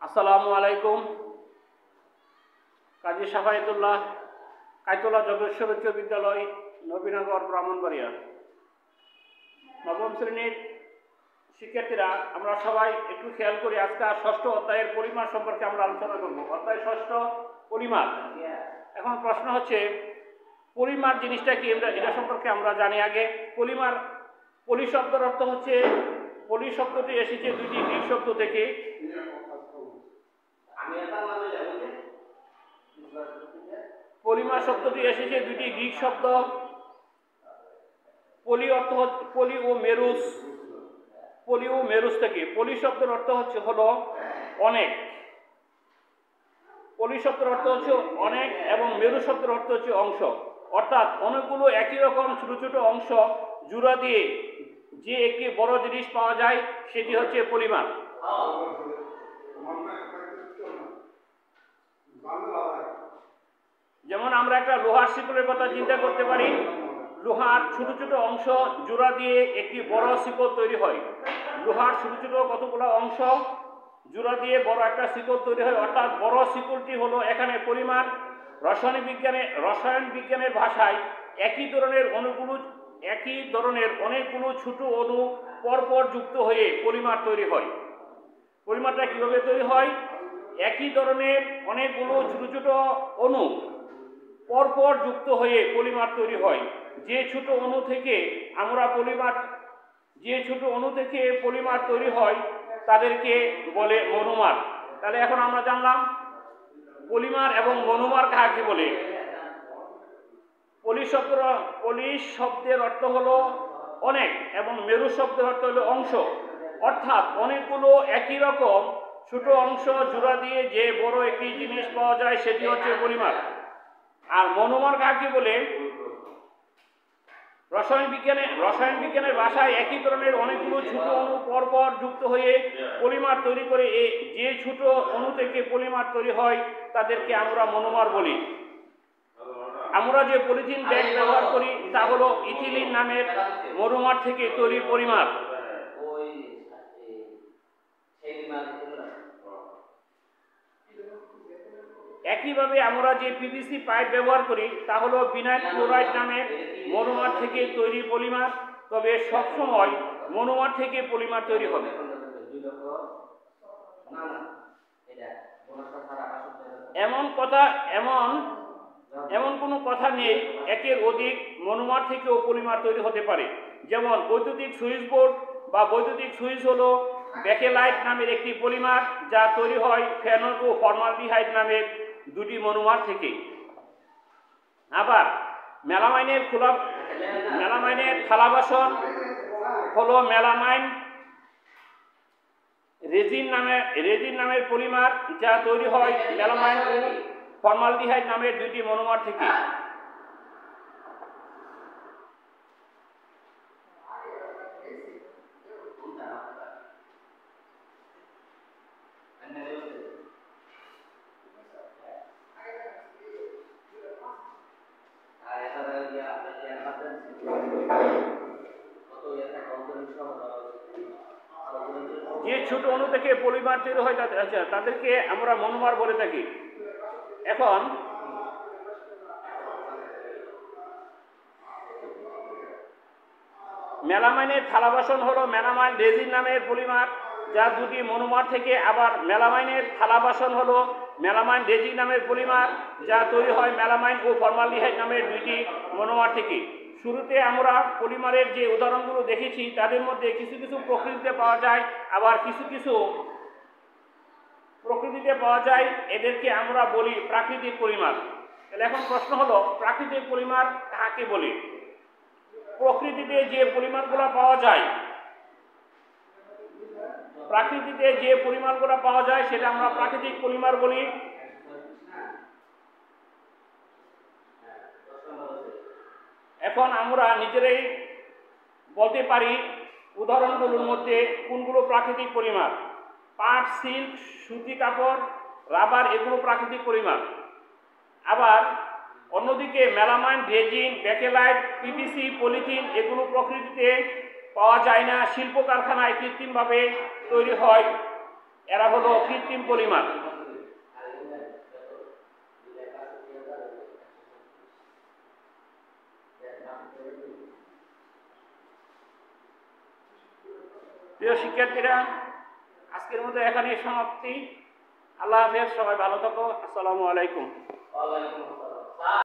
আসসালামু আলাইকুম। কাজী সাফায়েতুল্লাহ, কাইতলা যোগেশ্বর উচ্চ বিদ্যালয়, নবীনগর, ব্রাহ্মণবাড়িয়া। নবম শ্রেণীর শিক্ষার্থীরা, আমরা সবাই একটু খেয়াল করি। আজকে ষষ্ঠ অধ্যায়ের পরিমাপ সম্পর্কে আমরা আলোচনা করব। অধ্যায় ষষ্ঠ, পরিমাপ। এখন প্রশ্ন হচ্ছে, পরিমাপ জিনিসটা কি? এটা সম্পর্কে আমরা জানি আগে। পলি শব্দের অর্থ হচ্ছে, পলি শব্দটি এসেছে দুইটি গ্রিক শব্দ থেকে। পলিমার শব্দটি এসেছে দুইটি গ্রিক শব্দ, পলি অর্থ পলি ও মেরুস থেকে। পলি শব্দের অর্থ হলো অনেক। পলি শব্দের অর্থ হচ্ছে অনেক এবং মেরু শব্দের অর্থ হচ্ছে অংশ। অর্থাৎ অনেকগুলো একই রকম ছোট ছোট অংশ জোড়া দিয়ে যে একটি বড় জিনিস পাওয়া যায় সেটি হচ্ছে পলিমার। যেমন আমরা একটা লোহার শিকলের কথা চিন্তা করতে পারি। লোহার ছোট ছোট অংশ জোড়া দিয়ে একটি বড় শিকল তৈরি হয়। লোহার ছোট ছোট কতগুলো অংশ জোড়া দিয়ে বড় একটা শিকল তৈরি হয়, অর্থাৎ বড় শিকলটি হলো এখানে পলিমার। রসায়ন বিজ্ঞানের ভাষায় একই ধরনের অনেকগুলো ছোট অণু পরপর যুক্ত হয়ে পলিমার তৈরি হয়। পলিমারটা কিভাবে তৈরি হয়? একই ধরনের অনেকগুলো ছোট ছোট অণু পরপর যুক্ত হয়ে পলিমার তৈরি হয়। যে ছোট অণু থেকে পলিমার তৈরি হয় তাদেরকে বলে মনোমার। তাহলে এখন আমরা জানলাম পলিমার এবং মনোমার কাকে বলে। পলি শব্দের অর্থ হলো অনেক এবং মেরু শব্দের অর্থ হলো অংশ। অর্থাৎ অনেকগুলো একই রকম ছোট অংশ জোড়া দিয়ে যে বড় একটি জিনিস পাওয়া যায় সেটি হচ্ছে পলিমার। আর মনোমার কাকে বলে? রসায়ন বিজ্ঞানের ভাষায় একই ধরনের অনেকগুলো ছোট অণু পরপর যুক্ত হয়ে পলিমার তৈরি করে। যে ছোট অণু থেকে পলিমার তৈরি হয় তাদেরকে আমরা মনোমার বলি। আমরা যে পলিথিন ব্যাগ ব্যবহার করি তা হলো ইথিলিন নামের মনোমার থেকে তৈরি পলিমার। একইভাবে আমরা যে পিভিসি পাইপ ব্যবহার করি তা হলো ভিনাইল ক্লোরাইড নামের মনোমার থেকে তৈরি পলিমার। তবে সবসময় মনোমার থেকে পলিমার তৈরি হবে। এমন কোনো কথা নেই একের অধিক মনোমার থেকেও পলিমার তৈরি হতে পারে। যেমন বৈদ্যুতিক সুইচ বোর্ড বা বৈদ্যুতিক সুইচ হলো ব্যাকেলাইট নামের একটি পলিমার, যা তৈরি হয় ফেনল ও ফর্মালডিহাইড নামের দুটি মনোমার থেকে। আবার মেলামাইনের থালা বাসন হলো মেলামাইন রেজিন নামের পলিমার, যা তৈরি হয় মেলামাইন ও ফর্মালডিহাইড নামের দুটি মনোমার থেকে। যে ছোট অণু থেকে পলিমার তৈরি হয় তাদেরকে আমরা মনোমার বলে থাকি। এখন মেলামাইনের থালা বাসন হলো মেলামাইন রেজিন নামের পলিমার, যা দুটি মনোমার থেকে। আবার মেলামাইনের থালা বাসন হলো মেলামাইন রেজিন নামের পলিমার, যা তৈরি হয় মেলামাইন ও ফর্মালডিহাইড নামের দুইটি মনোমার থেকে। শুরুতে আমরা পলিমারের যে উদাহরণগুলো দেখেছি তাদের মধ্যে কিছু কিছু প্রকৃতিতে পাওয়া যায়, আবার কিছু কিছু প্রকৃতিতে পাওয়া যায়। এদেরকে আমরা বলি প্রাকৃতিক পলিমার। তাহলে এখন প্রশ্ন হলো, প্রাকৃতিক পলিমার কাকে বলে? প্রকৃতিতে যে পলিমারগুলো পাওয়া যায় সেটা আমরা প্রাকৃতিক পলিমার বলি। এখন আমরা নিজেরাই বলতে পারি উদাহরণগুলোর মধ্যে কোনগুলো প্রাকৃতিক পলিমার। পাট, সিল্ক, সুতি কাপড়, রাবার এগুলো প্রাকৃতিক পলিমার। আবার অন্যদিকে melamine, resin, bakelite, PVC, polythene এগুলো প্রকৃতিতে পাওয়া যায় না, শিল্প কারখানায় কৃত্রিমভাবে তৈরি হয়। এরা হলো কৃত্রিম পলিমার। প্রিয় শিক্ষার্থীরা, আজকের মতো এখানেই সমাপ্তি। আল্লাহ হাফেজ, সবাই ভালো থাকো। আসসালামু আলাইকুম।